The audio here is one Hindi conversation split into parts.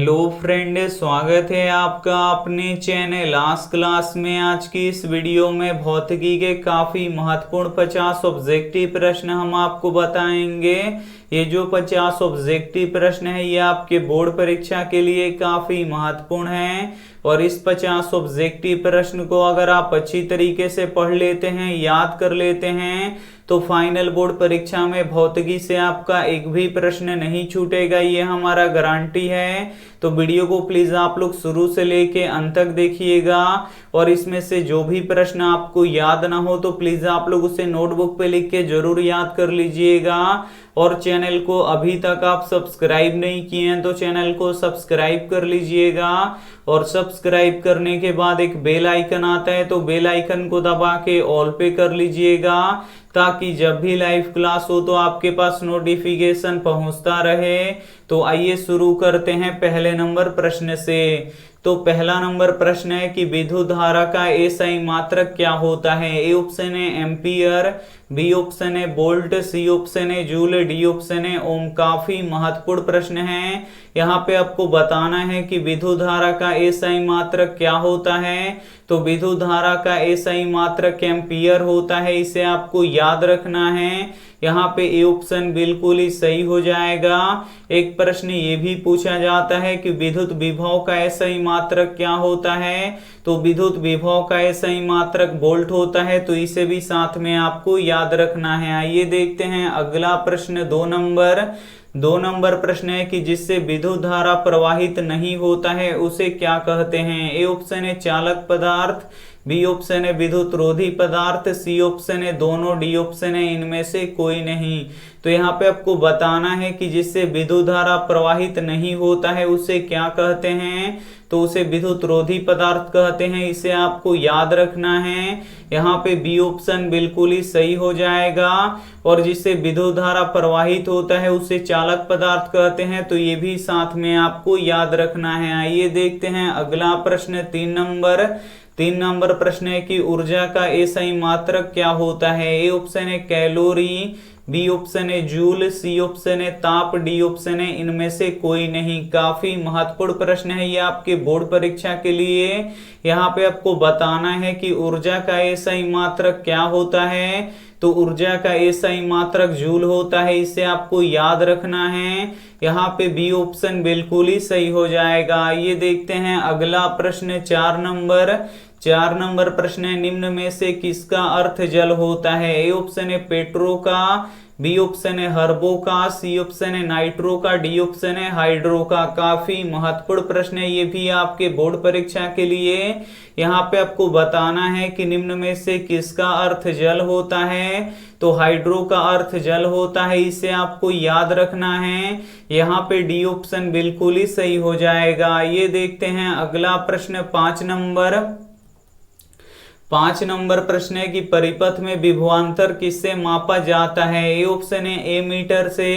हेलो फ्रेंड, स्वागत है आपका अपने चैनल आज क्लास में। आज की इस वीडियो में भौतिकी के काफी महत्वपूर्ण 50 ऑब्जेक्टिव प्रश्न हम आपको बताएंगे। ये जो 50 ऑब्जेक्टिव प्रश्न है ये आपके बोर्ड परीक्षा के लिए काफी महत्वपूर्ण है और इस 50 ऑब्जेक्टिव प्रश्न को अगर आप अच्छी तरीके से पढ़ लेते हैं, याद कर लेते हैं तो फाइनल बोर्ड परीक्षा में भौतिकी से आपका एक भी प्रश्न नहीं छूटेगा, ये हमारा गारंटी है। तो वीडियो को प्लीज आप लोग शुरू से लेके अंत तक देखिएगा और इसमें से जो भी प्रश्न आपको याद ना हो तो प्लीज आप लोग उसे नोटबुक पे लिख के जरूर याद कर लीजिएगा। और चैनल को अभी तक आप सब्सक्राइब नहीं किए हैं तो चैनल को सब्सक्राइब कर लीजिएगा और सब्सक्राइब करने के बाद एक बेल आइकन आता है तो बेल आइकन को दबा के ऑल पे कर लीजिएगा ताकि जब भी लाइव क्लास हो तो आपके पास नोटिफिकेशन पहुंचता रहे। तो आइए शुरू करते हैं पहले नंबर प्रश्न से। तो पहला नंबर प्रश्न है कि विद्युत धारा का एसआई मात्रक क्या होता है। ए ऑप्शन है एम्पियर, बी ऑप्शन है वोल्ट, सी ऑप्शन है जूल, डी ऑप्शन है ओम। काफी महत्वपूर्ण प्रश्न है। यहाँ पे आपको बताना है कि विद्युत धारा का एसआई मात्रक क्या होता है। तो विद्युत धारा का एसआई मात्रक एम्पियर होता है, इसे आपको याद रखना है। यहाँ पे ए ऑप्शन बिल्कुल ही सही हो जाएगा। एक प्रश्न ये भी पूछा जाता है कि विद्युत विभव का एसआई मात्रक क्या होता है। तो विद्युत विभव का एसआई मात्रक वोल्ट होता है, तो इसे भी साथ में आपको याद रखना है। आइए देखते हैं अगला प्रश्न। दो नंबर प्रश्न है कि जिससे विद्युत धारा प्रवाहित नहीं होता है उसे क्या कहते हैं। ए ऑप्शन है चालक पदार्थ, बी ऑप्शन है विद्युत रोधी पदार्थ, सी ऑप्शन है दोनों, डी ऑप्शन है इनमें से कोई नहीं। तो यहाँ पे आपको बताना है कि जिससे विद्युत धारा प्रवाहित नहीं होता है उसे क्या कहते हैं। तो उसे विद्युत रोधी पदार्थ कहते हैं, इसे आपको याद रखना है। यहाँ पे बी ऑप्शन बिल्कुल ही सही हो जाएगा। और जिससे विद्युत धारा प्रवाहित होता है उसे चालक पदार्थ कहते हैं, तो ये भी साथ में आपको याद रखना है। आइए देखते हैं अगला प्रश्न। तीन नंबर प्रश्न है कि ऊर्जा का एसआई मात्रक क्या होता है। ए ऑप्शन है कैलोरी, बी ऑप्शन है जूल, सी ऑप्शन है ताप, डी ऑप्शन है इनमें से कोई नहीं। काफी महत्वपूर्ण प्रश्न है ये आपके बोर्ड परीक्षा के लिए। यहाँ पे आपको बताना है कि ऊर्जा का एसआई मात्रक क्या होता है। तो ऊर्जा का एसआई मात्रक जूल होता है, इसे आपको याद रखना है। यहाँ पे बी ऑप्शन बिल्कुल ही सही हो जाएगा। ये देखते हैं अगला प्रश्न। चार नंबर प्रश्न है निम्न में से किसका अर्थ जल होता है। ए ऑप्शन है पेट्रो का, बी ऑप्शन है हर्बो का, सी ऑप्शन है नाइट्रो का, डी ऑप्शन है हाइड्रो का। काफी महत्वपूर्ण प्रश्न है ये भी आपके बोर्ड परीक्षा के लिए। यहाँ पे आपको बताना है कि निम्न में से किसका अर्थ जल होता है। तो हाइड्रो का अर्थ जल होता है, इसे आपको याद रखना है। यहाँ पे डी ऑप्शन बिल्कुल ही सही हो जाएगा। ये देखते हैं अगला प्रश्न। पांच नंबर प्रश्न है कि परिपथ में विभवांतर किससे मापा जाता है। ए ऑप्शन है ए मीटर से,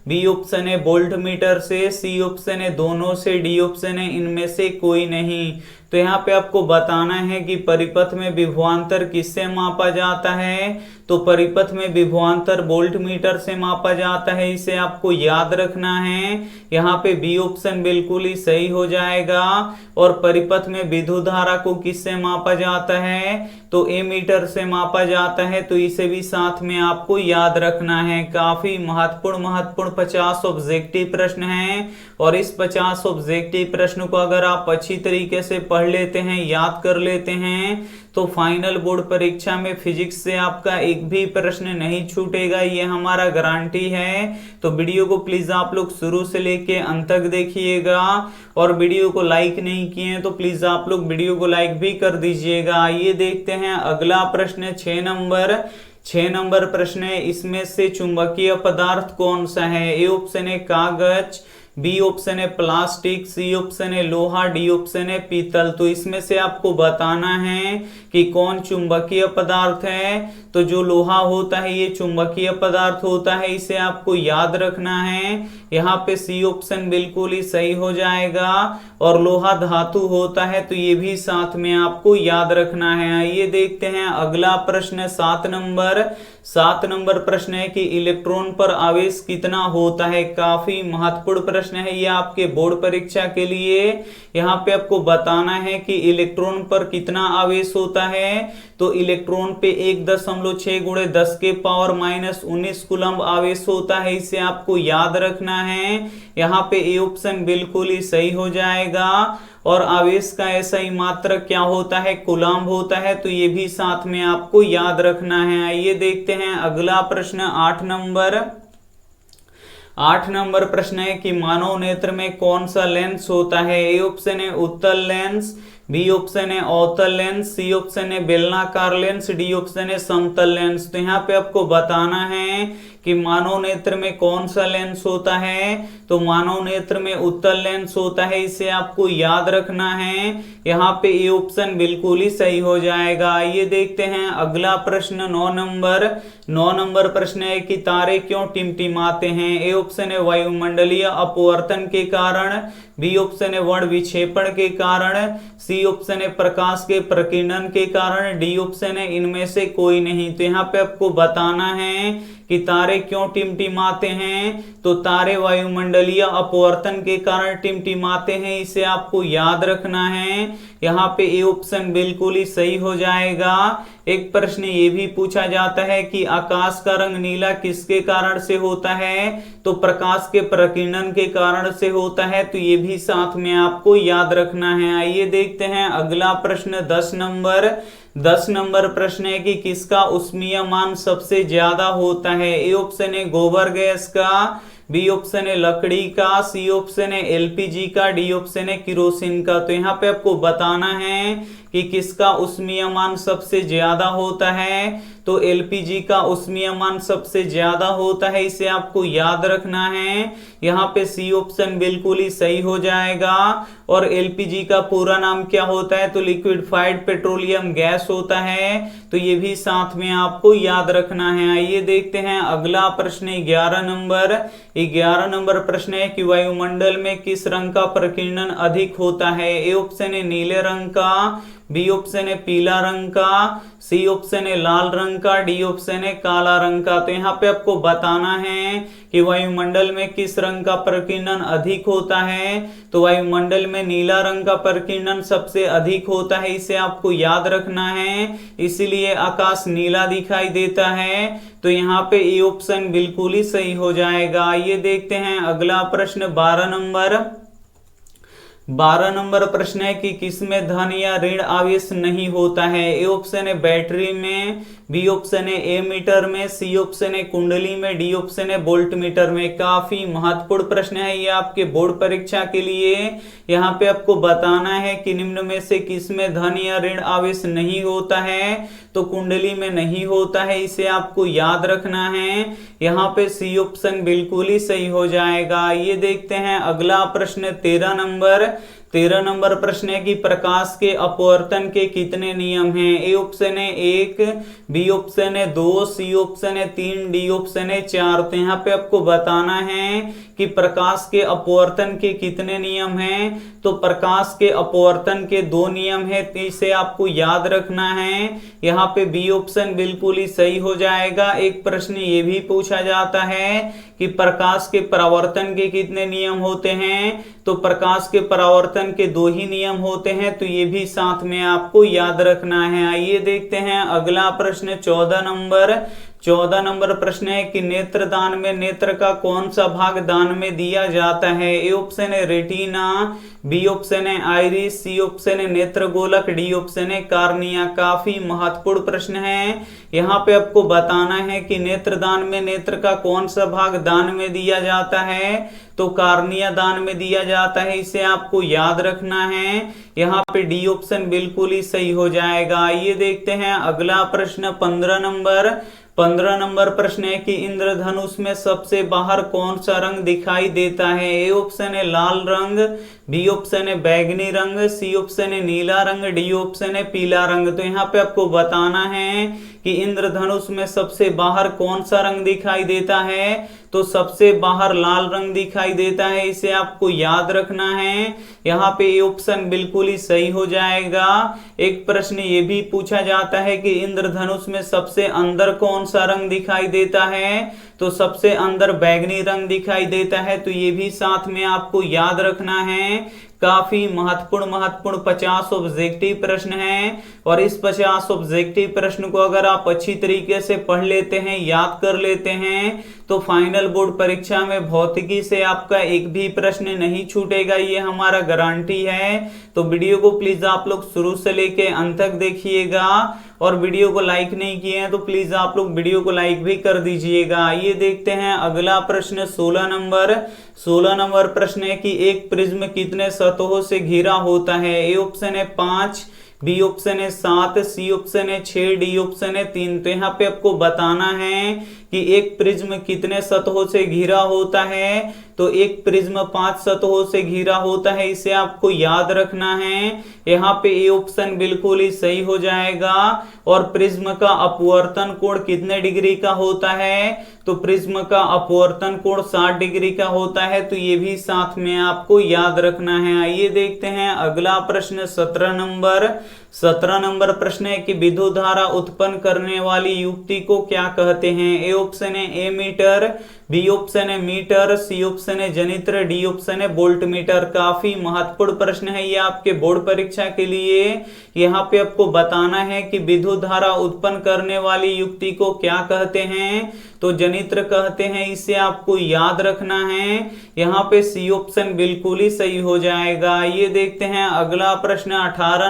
बी ऑप्शन है वोल्ट मीटर से, सी ऑप्शन है दोनों से, डी ऑप्शन है इनमें से कोई नहीं। तो यहाँ पे आपको बताना है कि परिपथ में विभवांतर किससे मापा जाता है। तो परिपथ में विभवांतर वोल्ट मीटर से मापा जाता है, इसे आपको याद रखना है। यहाँ पे बी ऑप्शन बिल्कुल ही सही हो जाएगा। और परिपथ में विद्युत धारा को किससे मापा जाता है। तो ए मीटर से मापा जाता है, तो इसे भी साथ में आपको याद रखना है। काफी महत्वपूर्ण 50 ऑब्जेक्टिव प्रश्न हैं और इस 50 ऑब्जेक्टिव प्रश्न को अगर आप अच्छी तरीके से पढ़ लेते हैं, याद कर लेते हैं तो फाइनल बोर्ड परीक्षा में फिजिक्स से आपका एक भी प्रश्न नहीं छूटेगा, ये हमारा गारंटी है। तो वीडियो को प्लीज आप लोग शुरू से लेके अंत तक देखिएगा और वीडियो को लाइक नहीं किए तो प्लीज आप लोग वीडियो को लाइक भी कर दीजिएगा। ये देखते हैं अगला प्रश्न। 6 नंबर प्रश्न है इसमें से चुंबकीय पदार्थ कौन सा है। ए ऑप्शन है कागज, बी ऑप्शन है प्लास्टिक, सी ऑप्शन है लोहा, डी ऑप्शन है पीतल। तो इसमें से आपको बताना है कि कौन चुंबकीय पदार्थ है। तो जो लोहा होता है ये चुंबकीय पदार्थ होता है, इसे आपको याद रखना है। यहाँ पे सी ऑप्शन बिल्कुल ही सही हो जाएगा। और लोहा धातु होता है तो ये भी साथ में आपको याद रखना है। आइए देखते हैं अगला प्रश्न 7 नंबर प्रश्न है कि इलेक्ट्रॉन पर आवेश कितना होता है। काफी महत्वपूर्ण प्रश्न है ये आपके बोर्ड परीक्षा के लिए। यहाँ पे आपको बताना है कि इलेक्ट्रॉन पर कितना आवेश होता है। तो इलेक्ट्रॉन पे 1.6 × 10⁻⁻19 कूलम्ब आवेश होता है, इसे आपको याद रखना है। यहाँ पे ए ऑप्शन बिल्कुल ही सही हो जाएगा। और आवेश का ऐसा मात्रक क्या होता है, कूलम्ब होता है, तो ये भी साथ में आपको याद रखना है। आइए देखते हैं अगला प्रश्न 8 नंबर प्रश्न है कि मानव नेत्र में कौन सा लेंस होता है। ए ऑप्शन है उत्तल लेंस, बी ऑप्शन है अवतल लेंस, सी ऑप्शन है बेलनाकार लेंस, डी ऑप्शन है समतल लेंस। तो यहाँ पे आपको बताना है कि मानव नेत्र में कौन सा लेंस होता है। तो मानव नेत्र में उत्तल लेंस होता है, इसे आपको याद रखना है। यहाँ पे ए ऑप्शन बिल्कुल ही सही हो जाएगा। ये देखते हैं अगला प्रश्न 9 नंबर प्रश्न है कि तारे क्यों टिमटिमाते हैं। ए ऑप्शन है वायुमंडलीय अपवर्तन के कारण, बी ऑप्शन है वर्ण विक्षेपण के कारण, सी ऑप्शन है प्रकाश के प्रकीर्णन के कारण, डी ऑप्शन है इनमें से कोई नहीं। तो यहाँ पे आपको बताना है कि तारे क्यों टिमटिमाते हैं। तो तारे वायुमंडलीय अपवर्तन के कारण टिमटिमाते हैं, इसे आपको याद रखना है। यहाँ पे ए ऑप्शन बिल्कुल ही सही हो जाएगा। एक प्रश्न ये भी पूछा जाता है कि आकाश का रंग नीला किसके कारण से होता है। तो प्रकाश के प्रकीर्णन के कारण से होता है, तो ये भी साथ में आपको याद रखना है। आइए देखते हैं अगला प्रश्न 10 नंबर प्रश्न है कि किसका उष्मीय मान सबसे ज्यादा होता है। ए ऑप्शन है गोबर गैस का, बी ऑप्शन है लकड़ी का, सी ऑप्शन है एलपीजी का, डी ऑप्शन है किरोसिन का। तो यहाँ पे आपको बताना है कि किसका उष्मीय मान सबसे ज्यादा होता है। तो एलपीजी का उष्मीय मान सबसे ज्यादा होता है, इसे आपको याद रखना है। यहाँ पे सी ऑप्शन बिल्कुल ही सही हो जाएगा। और एलपीजी का पूरा नाम क्या होता है, तो लिक्विफाइड पेट्रोलियम गैस होता है, तो ये भी साथ में आपको याद रखना है। आइए देखते हैं अगला प्रश्न 11 नंबर प्रश्न है कि वायुमंडल में किस रंग का प्रकीर्णन अधिक होता है। ए ऑप्शन है नीले रंग का, बी ऑप्शन है पीला रंग का, सी ऑप्शन है लाल रंग का, डी ऑप्शन है काला रंग का। तो यहाँ पे आपको बताना है कि वायुमंडल में किस रंग का प्रकीर्णन अधिक होता है। तो वायुमंडल में नीला रंग का प्रकीर्णन सबसे अधिक होता है, इसे आपको याद रखना है, इसीलिए आकाश नीला दिखाई देता है। तो यहाँ पे ए ऑप्शन बिल्कुल ही सही हो जाएगा। ये देखते हैं अगला प्रश्न 12 नंबर प्रश्न है कि किसमें धन या ऋण आवेश नहीं होता है। ए ऑप्शन है बैटरी में, बी ऑप्शन है एमीटर में, सी ऑप्शन है कुंडली में, डी ऑप्शन है वोल्ट मीटर में। काफी महत्वपूर्ण प्रश्न है ये आपके बोर्ड परीक्षा के लिए। यहाँ पे आपको बताना है कि निम्न में से किसमें धन या ऋण आवेश नहीं होता है। तो कुंडली में नहीं होता है, इसे आपको याद रखना है। यहाँ पे सी ऑप्शन बिल्कुल ही सही हो जाएगा। ये देखते हैं अगला प्रश्न 13 नंबर प्रश्न है कि प्रकाश के अपवर्तन के कितने नियम हैं। ए ऑप्शन है 1, बी ऑप्शन है 2, सी ऑप्शन है 3, डी ऑप्शन है 4। तो यहाँ पे आपको बताना है कि प्रकाश के अपवर्तन के कितने नियम हैं। तो प्रकाश के अपवर्तन के 2 नियम है, तो इसे आपको याद रखना है। यहाँ पे बी ऑप्शन बिल्कुल ही सही हो जाएगा। एक प्रश्न ये भी पूछा जाता है कि प्रकाश के परावर्तन के कितने नियम होते हैं। तो प्रकाश के परावर्तन के 2 ही नियम होते हैं, तो ये भी साथ में आपको याद रखना है। आइए देखते हैं अगला प्रश्न 14 नंबर प्रश्न है कि नेत्रदान में नेत्र का कौन सा भाग दान में दिया जाता है। ए ऑप्शन है रेटिना, बी ऑप्शन है आइरिस, सी ऑप्शन है नेत्रगोलक, डी ऑप्शन है कार्निया। काफी महत्वपूर्ण प्रश्न है। यहाँ पे आपको बताना है कि नेत्रदान में नेत्र का कौन सा भाग दान में दिया जाता है। तो कार्निया दान में दिया जाता है, इसे आपको याद रखना है। यहाँ पे डी ऑप्शन बिल्कुल ही सही हो जाएगा। ये देखते हैं अगला प्रश्न 15 नंबर प्रश्न है कि इंद्रधनुष में सबसे बाहर कौन सा रंग दिखाई देता है। ए ऑप्शन है लाल रंग, बी ऑप्शन है बैगनी रंग, सी ऑप्शन है नीला रंग, डी ऑप्शन है पीला रंग। तो यहाँ पे आपको बताना है कि इंद्रधनुष में सबसे बाहर कौन सा रंग दिखाई देता है। तो सबसे बाहर लाल रंग दिखाई देता है, इसे आपको याद रखना है। यहाँ पे ये ऑप्शन बिल्कुल ही सही हो जाएगा। एक प्रश्न ये भी पूछा जाता है कि इंद्रधनुष में सबसे अंदर कौन सा रंग दिखाई देता है, तो सबसे अंदर बैगनी रंग दिखाई देता है, तो ये भी साथ में आपको याद रखना है। काफी महत्वपूर्ण 50 ऑब्जेक्टिव प्रश्न हैं और इस 50 ऑब्जेक्टिव प्रश्न को अगर आप अच्छी तरीके से पढ़ लेते हैं, याद कर लेते हैं, तो फाइनल बोर्ड परीक्षा में भौतिकी से आपका एक भी प्रश्न नहीं छूटेगा, ये हमारा गारंटी है। तो वीडियो को प्लीज आप लोग शुरू से लेके अंत तक देखिएगा और वीडियो को लाइक नहीं किए हैं तो प्लीज आप लोग वीडियो को लाइक भी कर दीजिएगा। आइए देखते हैं अगला प्रश्न 16 नंबर प्रश्न है कि एक प्रिज्म कितने सतहों से घिरा होता है। ए ऑप्शन है 5, बी ऑप्शन है 7, सी ऑप्शन है 6, डी ऑप्शन है 3। तो यहाँ पे आपको बताना है कि एक प्रिज्म कितने सतहों से घिरा होता है, तो एक प्रिज्म 5 सतहों से घिरा होता है, इसे आपको याद रखना है। यहाँ पे ए ऑप्शन बिल्कुल ही सही हो जाएगा। और प्रिज्म का अपवर्तन कोण कितने डिग्री का होता है, तो प्रिज्म का अपवर्तन कोण 60 डिग्री का होता है, तो ये भी साथ में आपको याद रखना है। आइए देखते हैं अगला प्रश्न 17 नंबर प्रश्न है कि विद्युत धारा उत्पन्न करने वाली युक्ति को क्या कहते हैं। ए ऑप्शन है एमीटर, बी ऑप्शन है मीटर, सी ऑप्शन है जनित्र, डी ऑप्शन है वोल्ट मीटर। काफी महत्वपूर्ण प्रश्न है ये आपके बोर्ड परीक्षा के लिए। यहाँ पे आपको बताना है कि विद्युत धारा उत्पन्न करने वाली युक्ति को क्या कहते हैं, तो जनित्र कहते हैं, इसे आपको याद रखना है। यहाँ पे सी ऑप्शन बिल्कुल ही सही हो जाएगा। ये देखते हैं अगला प्रश्न 18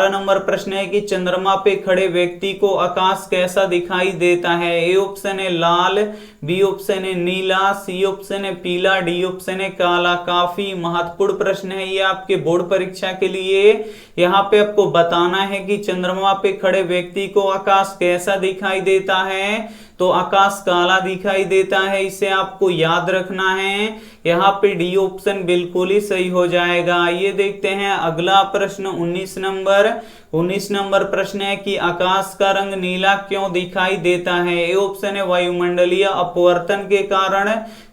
नंबर प्रश्न है कि चंद्रमा पे खड़े व्यक्ति को आकाश कैसा दिखाई देता है। ए ऑप्शन है लाल, बी ऑप्शन है नीला, सी ऑप्शन है पीला, डी ऑप्शन है काला। काफी महत्वपूर्ण प्रश्न है ये आपके बोर्ड परीक्षा के लिए। यहाँ पे आपको बताना है कि चंद्रमा पे खड़े व्यक्ति को आकाश कैसा दिखाई देता है, तो आकाश काला दिखाई देता है, इसे आपको याद रखना है। यहाँ पे डी ऑप्शन बिल्कुल ही सही हो जाएगा। ये देखते हैं अगला प्रश्न 19 नंबर प्रश्न है कि आकाश का रंग नीला क्यों दिखाई देता है। ए ऑप्शन है वायुमंडलीय अपवर्तन के कारण,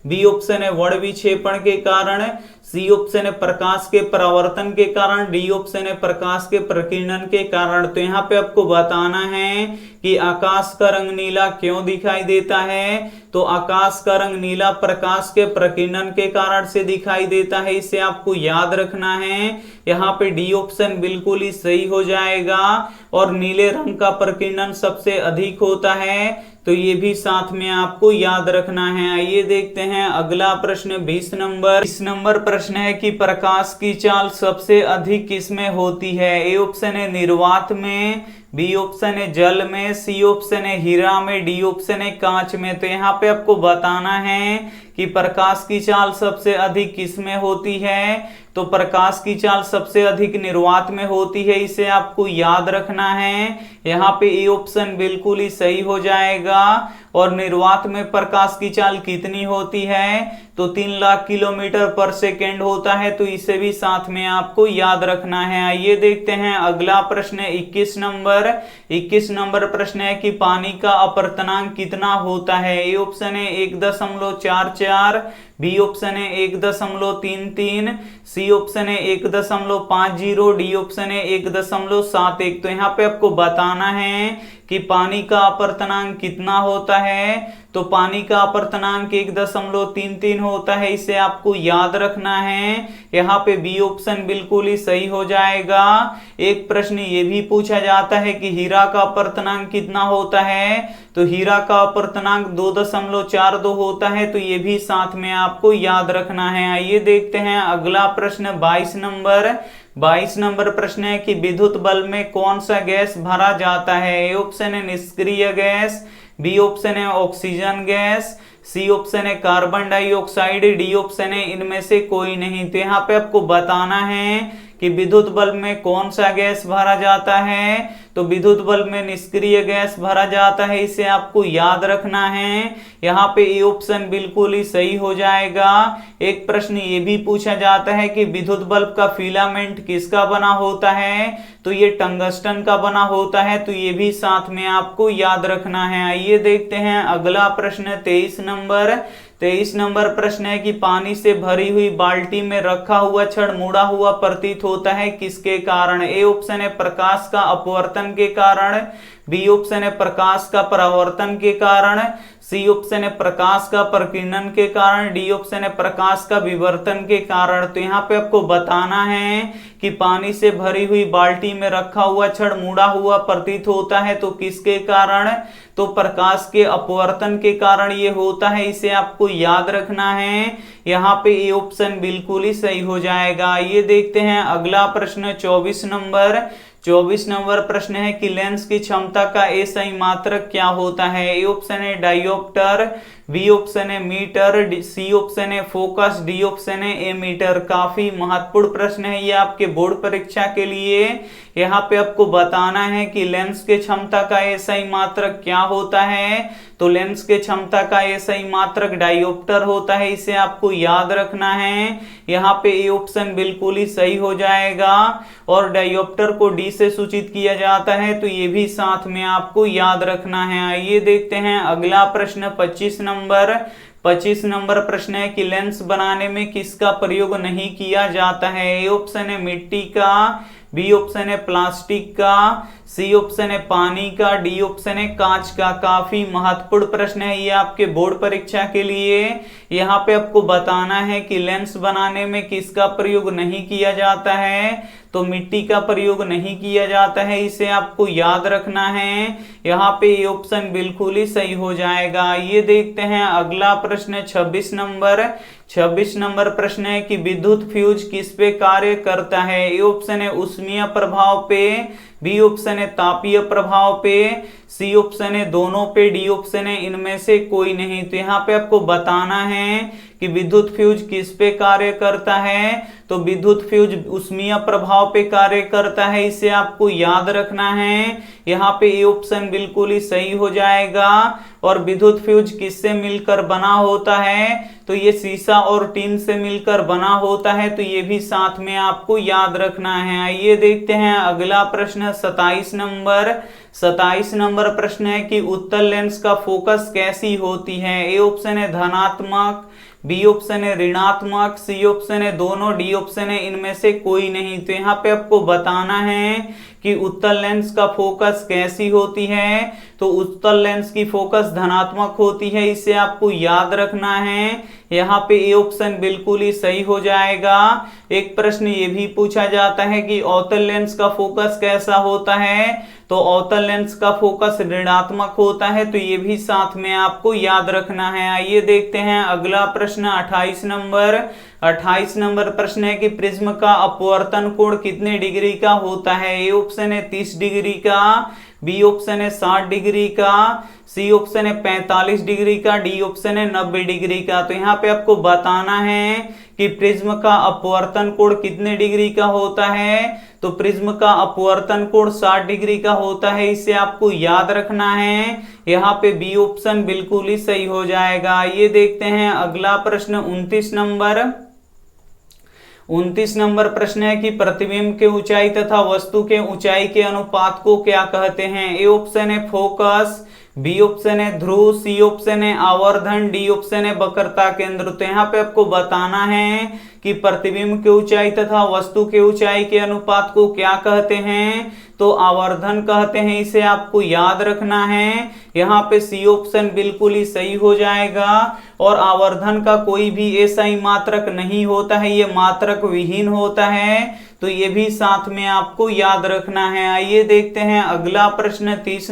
बी ऑप्शन है वर्ण विक्षेपण के कारण, सी ऑप्शन है प्रकाश के परावर्तन के कारण, डी ऑप्शन है प्रकाश के प्रकीर्णन के कारण। तो यहाँ पे आपको बताना है कि आकाश का रंग नीला क्यों दिखाई देता है, तो आकाश का रंग नीला प्रकाश के प्रकीर्णन के कारण से दिखाई देता है, इसे आपको याद रखना है। यहाँ पे डी ऑप्शन बिल्कुल ही सही हो जाएगा। और नीले रंग का प्रकीर्णन सबसे अधिक होता है, तो ये भी साथ में आपको याद रखना है। आइए देखते हैं अगला प्रश्न 20 नंबर प्रश्न है कि प्रकाश की चाल सबसे अधिक किसमें होती है। ए ऑप्शन है निर्वात में, बी ऑप्शन है जल में, सी ऑप्शन है हीरा में, डी ऑप्शन है कांच में। तो यहाँ पे आपको बताना है कि प्रकाश की चाल सबसे अधिक किसमें होती है, तो प्रकाश की चाल सबसे अधिक निर्वात में होती है, इसे आपको याद रखना है। यहाँ पे ए ऑप्शन बिल्कुल ही सही हो जाएगा। और निर्वात में प्रकाश की चाल कितनी होती है, तो 3 लाख किलोमीटर पर सेकेंड होता है, तो इसे भी साथ में आपको याद रखना है। आइए देखते हैं अगला प्रश्न 21 नंबर प्रश्न है कि पानी का अपवर्तनांक कितना होता है। ए ऑप्शन है 1.44, बी ऑप्शन है 1.33, सी ऑप्शन है 1.50, डी ऑप्शन है 1.71। तो यहाँ पे आपको बताना है कि पानी का अपवर्तनांक कितना होता है, तो पानी का अपवर्तनांक 1.33 होता है, इसे आपको याद रखना है। यहाँ पे बी ऑप्शन बिल्कुल ही सही हो जाएगा। एक प्रश्न ये भी पूछा जाता है कि हीरा का अपवर्तनांक कितना होता है, तो हीरा का अपवर्तनांक 2.42 होता है, तो ये भी साथ में आपको याद रखना है। आइए देखते हैं अगला प्रश्न 22 नंबर प्रश्न है कि विद्युत बल्ब में कौन सा गैस भरा जाता है। ए ऑप्शन है निष्क्रिय गैस, बी ऑप्शन है ऑक्सीजन गैस, सी ऑप्शन है कार्बन डाइऑक्साइड, डी ऑप्शन है इनमें से कोई नहीं। तो यहाँ पे आपको बताना है कि विद्युत बल्ब में कौन सा गैस भरा जाता है, तो विद्युत बल्ब में निष्क्रिय गैस भरा जाता है, इसे आपको याद रखना है। यहाँ पे ए ऑप्शन बिल्कुल ही सही हो जाएगा। एक प्रश्न ये भी पूछा जाता है कि विद्युत बल्ब का फिलामेंट किसका बना होता है, तो ये टंगस्टन का बना होता है, तो ये भी साथ में आपको याद रखना है। आइए देखते हैं अगला प्रश्न 23 नंबर प्रश्न है कि पानी से भरी हुई बाल्टी में रखा हुआ छड़ मुड़ा हुआ प्रतीत होता है किसके कारण। ए ऑप्शन है प्रकाश का अपवर्तन के कारण, बी ऑप्शन है प्रकाश का परावर्तन के कारण, सी ऑप्शन है प्रकाश का प्रकीर्णन के कारण, डी ऑप्शन है प्रकाश का विवर्तन के कारण। तो यहाँ पे आपको बताना है कि पानी से भरी हुई बाल्टी में रखा हुआ छड़ मुड़ा हुआ प्रतीत होता है तो किसके कारण, तो प्रकाश के अपवर्तन के कारण ये होता है, इसे आपको याद रखना है। यहाँ पे ए ऑप्शन बिल्कुल ही सही हो जाएगा। ये देखते हैं अगला प्रश्न 24 नंबर प्रश्न है कि लेंस की क्षमता का एसआई मात्रक क्या होता है। ए ऑप्शन है डायोप्टर, बी ऑप्शन है मीटर, सी ऑप्शन है फोकस, डी ऑप्शन है एमीटर। काफी महत्वपूर्ण प्रश्न है ये आपके बोर्ड परीक्षा के लिए। यहाँ पे आपको बताना है कि लेंस के क्षमता का एसआई मात्रक क्या होता है, तो लेंस के क्षमता का एसआई मात्रक डायोप्टर होता है, इसे आपको याद रखना है। यहाँ पे ए ऑप्शन बिल्कुल ही सही हो जाएगा और डायोप्टर को डी से सूचित किया जाता है, तो ये भी साथ में आपको याद रखना है। आइए देखते हैं अगला प्रश्न 25 नंबर प्रश्न है कि लेंस बनाने में किसका प्रयोग नहीं किया जाता है। ए ऑप्शन है मिट्टी का, बी ऑप्शन है प्लास्टिक का, सी ऑप्शन है पानी का, डी ऑप्शन है कांच का। काफी महत्वपूर्ण प्रश्न है ये आपके बोर्ड परीक्षा के लिए। यहाँ पे आपको बताना है कि लेंस बनाने में किसका प्रयोग नहीं किया जाता है, तो मिट्टी का प्रयोग नहीं किया जाता है, इसे आपको याद रखना है। यहाँ पे ये ऑप्शन बिल्कुल ही सही हो जाएगा। ये देखते हैं अगला प्रश्न 26 नंबर प्रश्न है कि विद्युत फ्यूज किस पे कार्य करता है। ए ऑप्शन है ऊष्मीय प्रभाव पे, बी ऑप्शन है तापीय प्रभाव पे, सी ऑप्शन है दोनों पे, डी ऑप्शन है इनमें से कोई नहीं। तो यहाँ पे आपको बताना है कि विद्युत फ्यूज किस पे कार्य करता है, तो विद्युत फ्यूज ऊष्मीय प्रभाव पे कार्य करता है, इसे आपको याद रखना है। यहाँ पे ये ऑप्शन बिल्कुल ही सही हो जाएगा। और विद्युत फ्यूज किससे मिलकर बना होता है, तो ये शीशा और टीन से मिलकर बना होता है, तो ये भी साथ में आपको याद रखना है। आइए देखते हैं अगला प्रश्न 27 नंबर प्रश्न है कि उत्तल लेंस का फोकस कैसी होती है। ए ऑप्शन है धनात्मक, बी ऑप्शन है ऋणात्मक, सी ऑप्शन है दोनों, डी ऑप्शन है इनमें से कोई नहीं। तो यहाँ पे आपको बताना है कि उत्तल लेंस का फोकस कैसी होती है, तो उत्तल लेंस की फोकस धनात्मक होती है, इसे आपको याद रखना है। यहाँ पे ए ऑप्शन बिल्कुल ही सही हो जाएगा। एक प्रश्न ये भी पूछा जाता है कि अवतल लेंस का फोकस कैसा होता है, तो अवतल लेंस का फोकस ऋणात्मक होता है, तो ये भी साथ में आपको याद रखना है। आइए देखते हैं अगला प्रश्न 28 नंबर प्रश्न है कि प्रिज्म का अपवर्तन कोण कितने डिग्री का होता है। ए ऑप्शन है 30 डिग्री का, बी ऑप्शन है 60 डिग्री का, सी ऑप्शन है 45 डिग्री का, डी ऑप्शन है 90 डिग्री का। तो यहाँ पे आपको बताना है कि प्रिज्म का अपवर्तन कोण कितने डिग्री का होता है, तो प्रिज्म का अपवर्तन कोण 60 डिग्री का होता है, इसे आपको याद रखना है। यहाँ पे बी ऑप्शन बिल्कुल ही सही हो जाएगा। ये देखते हैं अगला प्रश्न 29 नंबर प्रश्न है कि प्रतिबिंब के ऊंचाई तथा वस्तु के ऊंचाई के अनुपात को क्या कहते हैं। ए ऑप्शन है फोकस, बी ऑप्शन है ध्रुव, सी ऑप्शन है आवर्धन, डी ऑप्शन है वक्रता केंद्र। तो यहाँ पे आपको बताना है कि प्रतिबिंब के ऊंचाई तथा वस्तु के ऊंचाई के अनुपात को क्या कहते हैं, तो आवर्धन कहते हैं, इसे आपको याद रखना है। यहाँ पे सी ऑप्शन बिल्कुल ही सही हो जाएगा। और आवर्धन का कोई भी ऐसा ही मात्रक नहीं होता है, ये मात्रक विहीन होता है, तो ये भी साथ में आपको याद रखना है। आइए देखते हैं अगला प्रश्न 30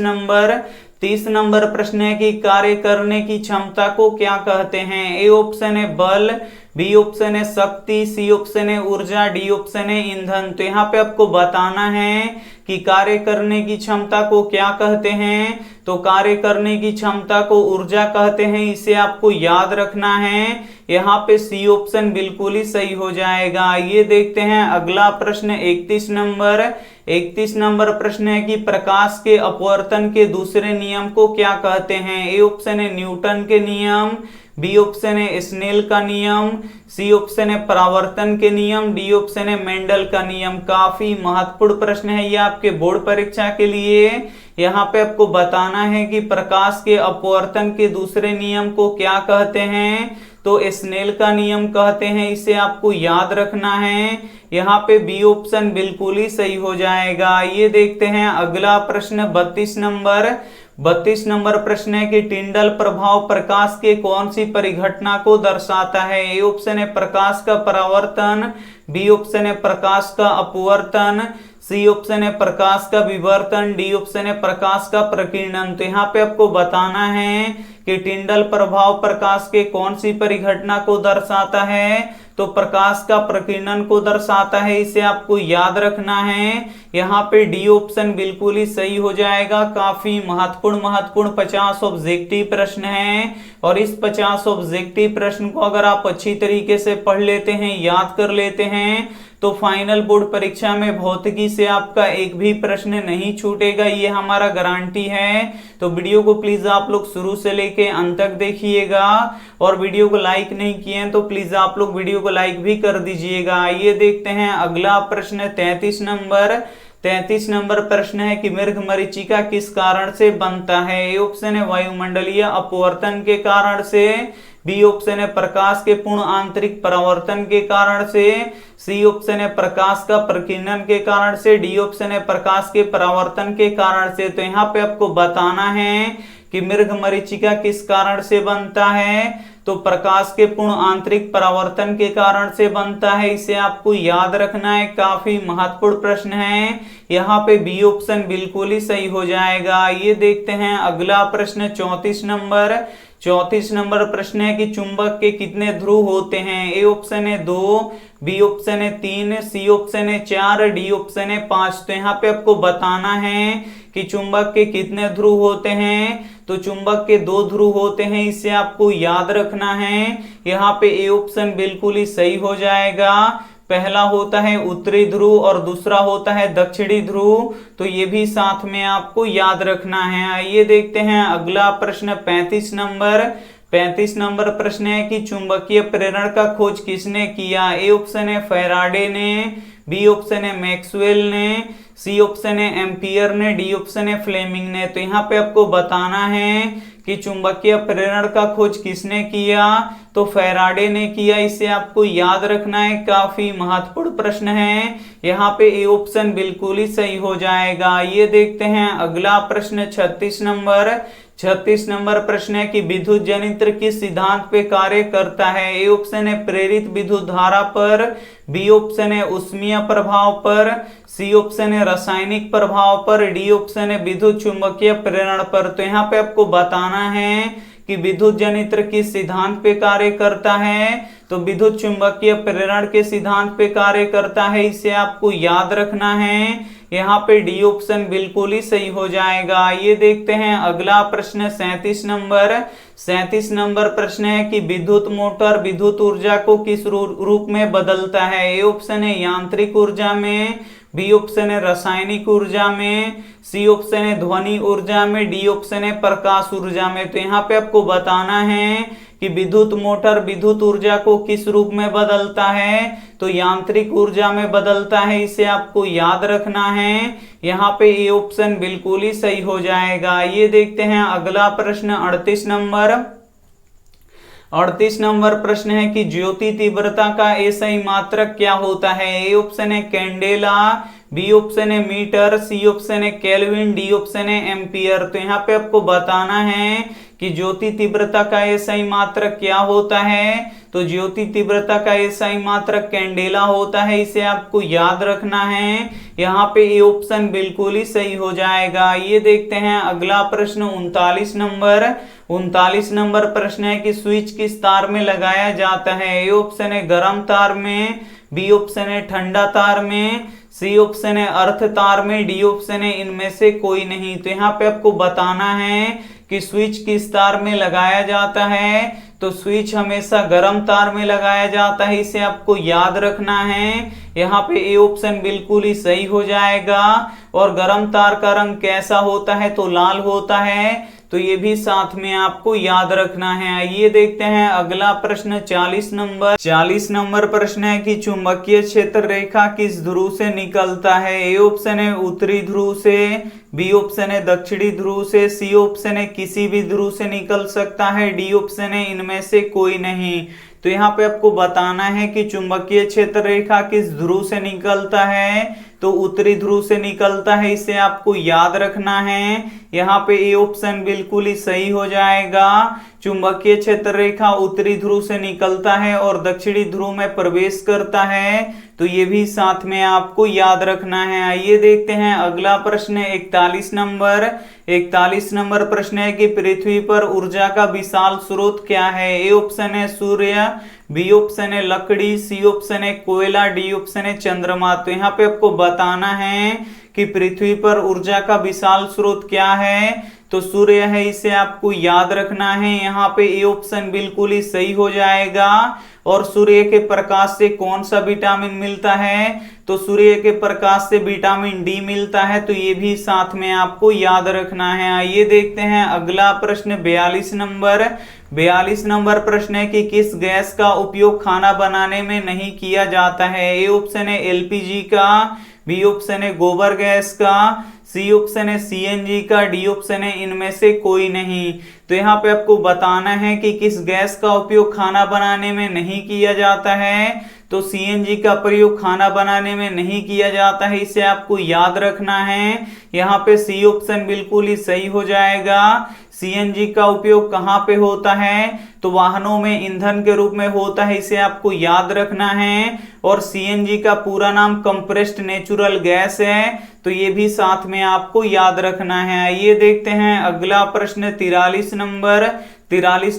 30 नंबर प्रश्न है कि कार्य करने की क्षमता को क्या कहते हैं। ए ऑप्शन है बल, बी ऑप्शन है शक्ति, सी ऑप्शन है ऊर्जा, डी ऑप्शन है ईंधन। तो यहाँ पे आपको बताना है कि कार्य करने की क्षमता को क्या कहते हैं। तो कार्य करने की क्षमता को ऊर्जा कहते हैं, इसे आपको याद रखना है। यहाँ पे सी ऑप्शन बिल्कुल ही सही हो जाएगा। ये देखते हैं अगला प्रश्न 31 नंबर। 31 नंबर प्रश्न है कि प्रकाश के अपवर्तन के दूसरे नियम को क्या कहते हैं। ए ऑप्शन है न्यूटन के नियम, बी ऑप्शन है स्नेल का नियम, सी ऑप्शन है परावर्तन के नियम, डी ऑप्शन है मेंडल का नियम। काफी महत्वपूर्ण प्रश्न है ये आपके बोर्ड परीक्षा के लिए। यहाँ पे आपको बताना है कि प्रकाश के अपवर्तन के दूसरे नियम को क्या कहते हैं। तो स्नेल का नियम कहते हैं, इसे आपको याद रखना है। यहाँ पे बी ऑप्शन बिल्कुल ही सही हो जाएगा। ये देखते हैं अगला प्रश्न 32 नंबर। 32 नंबर प्रश्न है कि टिंडल प्रभाव प्रकाश के कौन सी परिघटना को दर्शाता है। ए ऑप्शन है प्रकाश का परावर्तन, बी ऑप्शन है प्रकाश का अपवर्तन, सी ऑप्शन है प्रकाश का विवर्तन, डी ऑप्शन है प्रकाश का प्रकीर्णन। तो यहाँ पे आपको बताना है कि टिंडल प्रभाव प्रकाश के कौन सी परिघटना को दर्शाता है। तो प्रकाश का प्रकीर्णन को दर्शाता है, इसे आपको याद रखना है। यहाँ पे डी ऑप्शन बिल्कुल ही सही हो जाएगा। काफी महत्वपूर्ण 50 ऑब्जेक्टिव प्रश्न है और इस 50 ऑब्जेक्टिव प्रश्न को अगर आप अच्छी तरीके से पढ़ लेते हैं, याद कर लेते हैं, तो फाइनल बोर्ड परीक्षा में भौतिकी से आपका एक भी प्रश्न नहीं छूटेगा, ये हमारा गारंटी है। तो वीडियो को प्लीज आप लोग शुरू से लेके अंत तक देखिएगा और वीडियो को लाइक नहीं किए हैं तो प्लीज आप लोग वीडियो को लाइक भी कर दीजिएगा। ये देखते हैं अगला प्रश्न 33 नंबर। 33 नंबर प्रश्न है कि मेघमरीचिका किस कारण से बनता है। ए ऑप्शन है वायुमंडलीय अपवर्तन के कारण से, बी ऑप्शन है प्रकाश के पूर्ण आंतरिक परावर्तन के कारण से, सी ऑप्शन है प्रकाश का प्रकीर्णन के कारण से, डी ऑप्शन है प्रकाश के परावर्तन के कारण से। तो यहाँ पे आपको बताना है कि मेघमरीचिका किस कारण से बनता है। तो प्रकाश के पूर्ण आंतरिक परावर्तन के कारण से बनता है, इसे आपको याद रखना है। काफी महत्वपूर्ण प्रश्न है। यहाँ पे बी ऑप्शन बिल्कुल ही सही हो जाएगा। ये देखते हैं अगला प्रश्न 34 नंबर। 34 नंबर प्रश्न है कि चुंबक के कितने ध्रुव होते हैं। ए ऑप्शन है 2, बी ऑप्शन है 3, सी ऑप्शन है 4, डी ऑप्शन है 5। तो यहाँ पे आपको बताना है कि चुंबक के कितने ध्रुव होते हैं। तो चुंबक के 2 ध्रुव होते हैं, इसे आपको याद रखना है। यहाँ पे ए ऑप्शन बिल्कुल ही सही हो जाएगा। पहला होता है उत्तरी ध्रुव और दूसरा होता है दक्षिणी ध्रुव। तो ये भी साथ में आपको याद रखना है। आइए देखते हैं अगला प्रश्न 35 नंबर। 35 नंबर प्रश्न है कि चुंबकीय प्रेरण का खोज किसने किया। ए ऑप्शन है फैराडे ने, बी ऑप्शन है मैक्सवेल ने, सी ऑप्शन है एम्पियर ने, डी ऑप्शन है फ्लेमिंग ने। तो यहाँ पे आपको बताना है कि चुंबकीय प्रेरण का खोज किसने किया। तो फैराडे ने किया, इसे आपको याद रखना है। काफी महत्वपूर्ण प्रश्न है। यहाँ पे ए ऑप्शन बिल्कुल ही सही हो जाएगा। ये देखते हैं अगला प्रश्न 36 नंबर। 36 नंबर प्रश्न है कि विद्युत जनित्र किस सिद्धांत पे कार्य करता है। ए ऑप्शन है प्रेरित विद्युत धारा पर, बी ऑप्शन है ऊष्मीय प्रभाव पर, सी ऑप्शन है रासायनिक प्रभाव पर, डी ऑप्शन है विद्युत चुंबकीय प्रेरण पर। तो यहाँ पे आपको बताना है कि विद्युत जनित्र किस सिद्धांत पे कार्य करता है। तो विद्युत चुंबकीय प्रेरण के सिद्धांत पे कार्य करता है, इसे आपको याद रखना है। यहाँ पे डी ऑप्शन बिल्कुल ही सही हो जाएगा। ये देखते हैं अगला प्रश्न 37 नंबर। 37 नंबर प्रश्न है कि विद्युत मोटर विद्युत ऊर्जा को किस रूप में बदलता है। ए ऑप्शन है यांत्रिक ऊर्जा में, बी ऑप्शन है रासायनिक ऊर्जा में, सी ऑप्शन है ध्वनि ऊर्जा में, डी ऑप्शन है प्रकाश ऊर्जा में। तो यहाँ पे आपको बताना है कि विद्युत मोटर विद्युत ऊर्जा को किस रूप में बदलता है। तो यांत्रिक ऊर्जा में बदलता है, इसे आपको याद रखना है। यहाँ पे ए ऑप्शन बिल्कुल ही सही हो जाएगा। ये देखते हैं अगला प्रश्न 38 नंबर। 38 नंबर प्रश्न है कि ज्योति तीव्रता का एसआई मात्रक क्या होता है। ए ऑप्शन है कैंडेला, बी ऑप्शन है मीटर, सी ऑप्शन है केल्विन, डी ऑप्शन है एम्पियर। तो यहाँ पे आपको बताना है कि ज्योति तीव्रता का एसआई मात्रक क्या होता है। तो ज्योति तीव्रता का एसआई मात्रक कैंडेला होता है, इसे आपको याद रखना है। यहाँ पे ये ऑप्शन बिल्कुल ही सही हो जाएगा। ये देखते हैं अगला प्रश्न 39 नंबर प्रश्न है कि स्विच किस तार में लगाया जाता है। ए ऑप्शन है गर्म तार में, बी ऑप्शन है ठंडा तार में, सी ऑप्शन है अर्थ तार में, डी ऑप्शन है इनमें से कोई नहीं। तो यहाँ पे आपको बताना है कि स्विच किस तार में लगाया जाता है। तो स्विच हमेशा गर्म तार में लगाया जाता है, इसे आपको याद रखना है। यहाँ पे ए ऑप्शन बिल्कुल ही सही हो जाएगा। और गर्म तार का रंग कैसा होता है, तो लाल होता है, तो ये भी साथ में आपको याद रखना है। आइए देखते हैं अगला प्रश्न 40 नंबर प्रश्न है कि चुंबकीय क्षेत्र रेखा किस ध्रुव से निकलता है। ए ऑप्शन है उत्तरी ध्रुव से, बी ऑप्शन है दक्षिणी ध्रुव से, सी ऑप्शन है किसी भी ध्रुव से निकल सकता है, डी ऑप्शन है इनमें से कोई नहीं। तो यहाँ पे आपको बताना है कि चुंबकीय क्षेत्र रेखा किस ध्रुव से निकलता है। तो उत्तरी ध्रुव से निकलता है, इसे आपको याद रखना है। यहाँ पे ए ऑप्शन बिल्कुल ही सही हो जाएगा। चुंबकीय क्षेत्र रेखा उत्तरी ध्रुव से निकलता है और दक्षिणी ध्रुव में प्रवेश करता है, तो ये भी साथ में आपको याद रखना है। आइए देखते हैं अगला प्रश्न 41 नंबर प्रश्न है कि पृथ्वी पर ऊर्जा का विशाल स्रोत क्या है। ए ऑप्शन है सूर्य, बी ऑप्शन है लकड़ी, सी ऑप्शन है कोयला, डी ऑप्शन है चंद्रमा। तो यहाँ पे आपको बताना है कि पृथ्वी पर ऊर्जा का विशाल स्रोत क्या है। तो सूर्य है, इसे आपको याद रखना है। यहाँ पे ए ऑप्शन बिल्कुल ही सही हो जाएगा। और सूर्य के प्रकाश से कौन सा विटामिन मिलता है, तो सूर्य के प्रकाश से विटामिन डी मिलता है, तो ये भी साथ में आपको याद रखना है। आइए देखते हैं अगला प्रश्न 42 नंबर प्रश्न है कि किस गैस का उपयोग खाना बनाने में नहीं किया जाता है। ए ऑप्शन है एलपीजी का, बी ऑप्शन है गोबर गैस का, सी ऑप्शन है सीएनजी का, डी ऑप्शन है इनमें से कोई नहीं। तो यहाँ पे आपको बताना है कि किस गैस का उपयोग खाना बनाने में नहीं किया जाता है। तो सीएनजी का प्रयोग खाना बनाने में नहीं किया जाता है, इसे आपको याद रखना है। यहाँ पे सी ऑप्शन बिल्कुल ही सही हो जाएगा। सीएनजी का उपयोग कहाँ पे होता है, तो वाहनों में ईंधन के रूप में होता है, इसे आपको याद रखना है। और सीएनजी का पूरा नाम कंप्रेस्ड नेचुरल गैस है, तो ये भी साथ में आपको याद रखना है। आइए देखते हैं अगला प्रश्न 43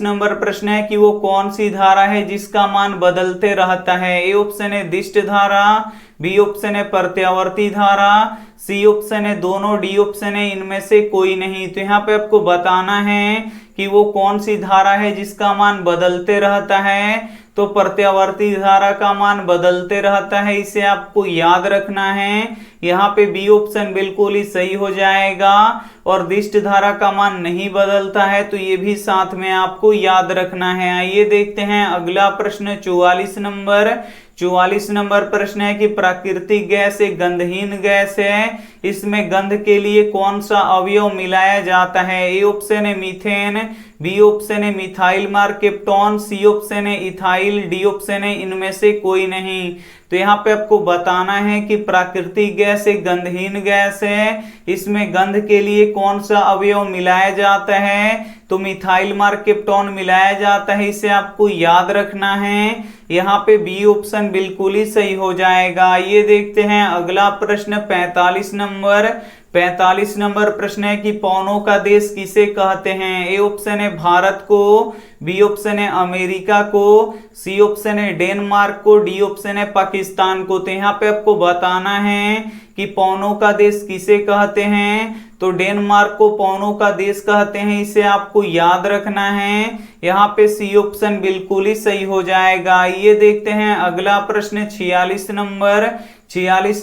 नंबर प्रश्न है कि वो कौन सी धारा है जिसका मान बदलते रहता है। ए ऑप्शन है दिष्ट धारा, बी ऑप्शन है प्रत्यावर्ती धारा, सी ऑप्शन है दोनों, डी ऑप्शन है इनमें से कोई नहीं। तो यहाँ पे आपको बताना है कि वो कौन सी धारा है जिसका मान बदलते रहता है। तो प्रत्यावर्ती धारा का मान बदलते रहता है, इसे आपको याद रखना है। यहाँ पे बी ऑप्शन बिल्कुल ही सही हो जाएगा। और दिष्ट धारा का मान नहीं बदलता है, तो ये भी साथ में आपको याद रखना है। आइए देखते हैं अगला प्रश्न 44 नंबर प्रश्न है कि प्राकृतिक गैस एक गंधहीन गैस है, इसमें गंध के लिए कौन सा अवयव मिलाया जाता है। ए ऑप्शन है मीथेन, बी ऑप्शन है मिथाइल मार्केप्टोन, सी ऑप्शन है इथाइल, डी ऑप्शन है इनमें से कोई नहीं। तो यहाँ पे आपको बताना है कि प्राकृतिक गैस एक गंधहीन गैस है, इसमें गंध के लिए कौन सा अवयव मिलाया जाता है। तो मिथाइल मार्केप्टोन मिलाया जाता है, इसे आपको याद रखना है। यहाँ पे बी ऑप्शन बिल्कुल ही सही हो जाएगा। ये देखते हैं अगला प्रश्न 45 नंबर प्रश्न है कि पौनों का देश किसे कहते हैं। ए ऑप्शन है भारत को, बी ऑप्शन है अमेरिका को, सी ऑप्शन है डेनमार्क को, डी ऑप्शन है पाकिस्तान को। तो यहाँ पे आपको बताना है कि पौनों का देश किसे कहते हैं। तो डेनमार्क को पौनों का देश कहते हैं, इसे आपको याद रखना है। यहाँ पे सी ऑप्शन बिल्कुल ही सही हो जाएगा। ये देखते हैं अगला प्रश्न 46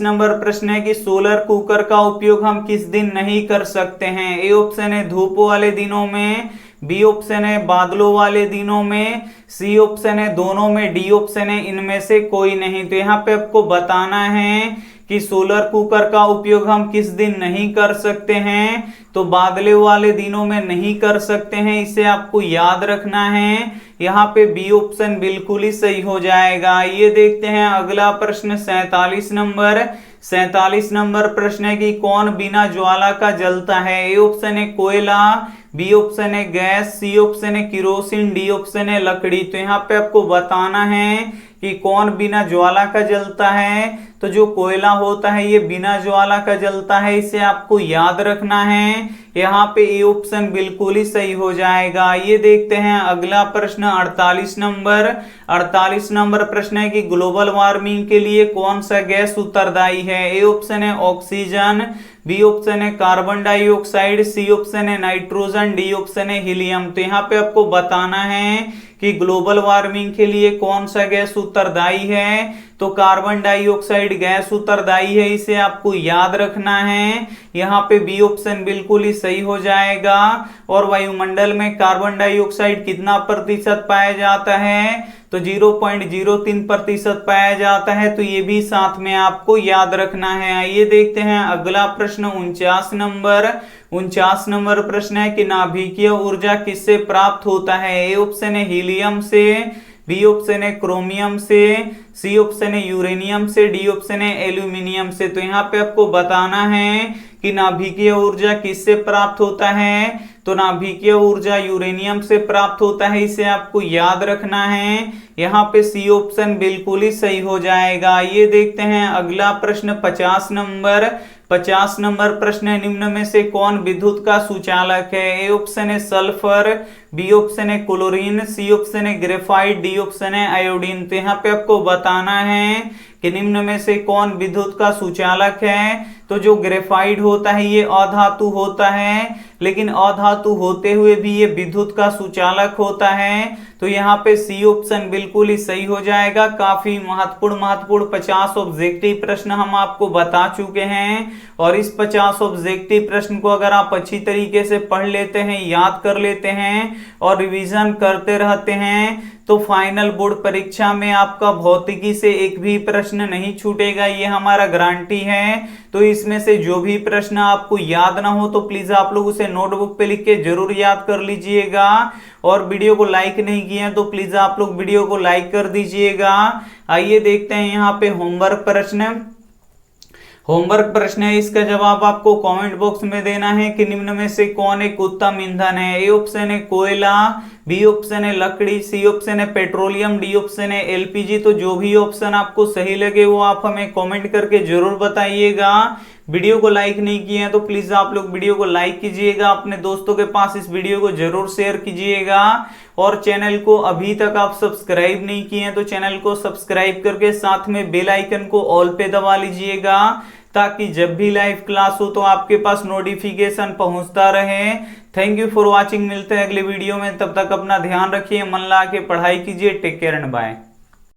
नंबर प्रश्न है कि सोलर कुकर का उपयोग हम किस दिन नहीं कर सकते हैं। ए ऑप्शन है धूप वाले दिनों में, बी ऑप्शन है बादलों वाले दिनों में, सी ऑप्शन है दोनों में, डी ऑप्शन है इनमें से कोई नहीं। तो यहाँ पे आपको बताना है कि सोलर कुकर का उपयोग हम किस दिन नहीं कर सकते हैं। तो बादले वाले दिनों में नहीं कर सकते हैं, इसे आपको याद रखना है। यहाँ पे बी ऑप्शन बिल्कुल ही सही हो जाएगा। ये देखते हैं अगला प्रश्न 47 नंबर। 47 नंबर प्रश्न है कि कौन बिना ज्वाला का जलता है। ए ऑप्शन है कोयला, बी ऑप्शन है गैस, सी ऑप्शन है किरोसिन, डी ऑप्शन है लकड़ी। तो यहाँ पे आपको बताना है कि कौन बिना ज्वाला का जलता है। तो जो कोयला होता है ये बिना ज्वाला का जलता है, इसे आपको याद रखना है। यहाँ पे ए ऑप्शन बिल्कुल ही सही हो जाएगा। ये देखते हैं अगला प्रश्न 48 नंबर। 48 नंबर प्रश्न है कि ग्लोबल वार्मिंग के लिए कौन सा गैस उत्तरदायी है। ए ऑप्शन है ऑक्सीजन, बी ऑप्शन है कार्बन डाइऑक्साइड, सी ऑप्शन है नाइट्रोजन, डी ऑप्शन है हीलियम। तो यहाँ पे आपको बताना है कि ग्लोबल वार्मिंग के लिए कौन सा गैस उत्तरदायी है। तो कार्बन डाइऑक्साइड गैस उत्तरदायी है, इसे आपको याद रखना है। यहाँ पे बी ऑप्शन बिल्कुल ही सही हो जाएगा। और वायुमंडल में कार्बन डाइऑक्साइड कितना प्रतिशत पाया जाता है, तो 0.03% पाया जाता है। तो ये भी साथ में आपको याद रखना है। आइए देखते हैं अगला प्रश्न 49 नंबर। 49 नंबर प्रश्न है कि नाभिकीय ऊर्जा किससे प्राप्त होता है। ए ऑप्शन है हीलियम से, बी ऑप्शन है क्रोमियम से, सी ऑप्शन है यूरेनियम से, डी ऑप्शन है एल्यूमिनियम से। तो यहाँ पे आपको बताना है कि नाभिकीय ऊर्जा किससे प्राप्त होता है। तो नाभिकीय ऊर्जा यूरेनियम से प्राप्त होता है, इसे आपको याद रखना है। यहाँ पे सी ऑप्शन बिल्कुल ही सही हो जाएगा। ये देखते हैं अगला प्रश्न 50 नंबर। 50 नंबर प्रश्न है निम्न में से कौन विद्युत का सुचालक है। ए ऑप्शन है सल्फर, बी ऑप्शन है क्लोरीन, सी ऑप्शन है ग्रेफाइट, डी ऑप्शन है आयोडीन। तो यहाँ पे आपको बताना है कि निम्न में से कौन विद्युत का सुचालक है। तो जो ग्रेफाइट होता है ये अधातु होता है, लेकिन अधातु होते हुए भी ये विद्युत का सुचालक होता है। तो यहाँ पे सी ऑप्शन बिल्कुल ही सही हो जाएगा। काफी महत्वपूर्ण 50 ऑब्जेक्टिव प्रश्न हम आपको बता चुके हैं। और इस 50 ऑब्जेक्टिव प्रश्न को अगर आप अच्छी तरीके से पढ़ लेते हैं, याद कर लेते हैं और रिवीजन करते रहते हैं, तो फाइनल बोर्ड परीक्षा में आपका भौतिकी से एक भी प्रश्न नहीं छूटेगा, ये हमारा गारंटी है। तो इसमें से जो भी प्रश्न आपको याद ना हो तो प्लीज आप लोग उसे नोटबुक पे लिख के जरूर याद कर लीजिएगा। और वीडियो को लाइक नहीं किए तो प्लीज आप लोग वीडियो को लाइक कर दीजिएगा। आइए देखते हैं यहाँ पे होमवर्क प्रश्न है। इसका जवाब आपको कमेंट बॉक्स में देना है कि निम्न में से कौन एक उत्तम ईंधन है। ए ऑप्शन है कोयला, बी ऑप्शन है लकड़ी, सी ऑप्शन है पेट्रोलियम, डी ऑप्शन है एलपीजी। तो जो भी ऑप्शन आपको सही लगे वो आप हमें कमेंट करके जरूर बताइएगा। वीडियो को लाइक नहीं किए हैं तो प्लीज आप लोग वीडियो को लाइक कीजिएगा, अपने दोस्तों के पास इस वीडियो को जरूर शेयर कीजिएगा। और चैनल को अभी तक आप सब्सक्राइब नहीं किए हैं तो चैनल को सब्सक्राइब करके साथ में बेल आइकन को ऑल पे दबा लीजिएगा, ताकि जब भी लाइव क्लास हो तो आपके पास नोटिफिकेशन पहुंचता रहे। Thank you for watching. मिलते हैं अगले वीडियो में, तब तक अपना ध्यान रखिए, मन लगा के पढ़ाई कीजिए। Take care and bye.